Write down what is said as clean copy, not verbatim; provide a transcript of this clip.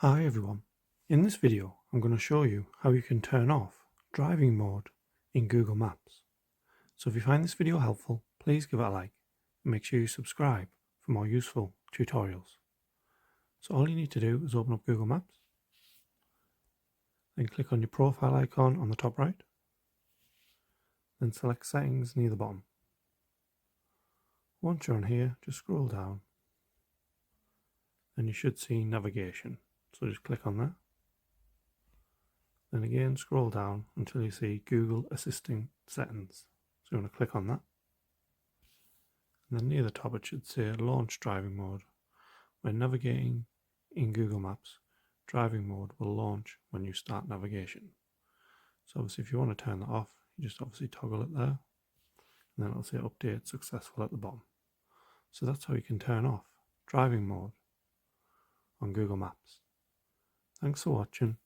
Hi everyone, in this video I'm going to show you how you can turn off driving mode in Google Maps. So if you find this video helpful, please give it a like and make sure you subscribe for more useful tutorials. So all you need to do is open up Google Maps, then click on your profile icon on the top right, then select settings near the bottom. Once you're on here, just scroll down and you should see navigation. So just click on that. Then again scroll down until you see Google Assistant Settings. So you want to click on that. And then near the top it should say Launch Driving Mode. When navigating in Google Maps, driving mode will launch when you start navigation. So obviously if you want to turn that off, you just obviously toggle it there. And then it'll say Update Successful at the bottom. So that's how you can turn off driving mode on Google Maps. Thanks for watching.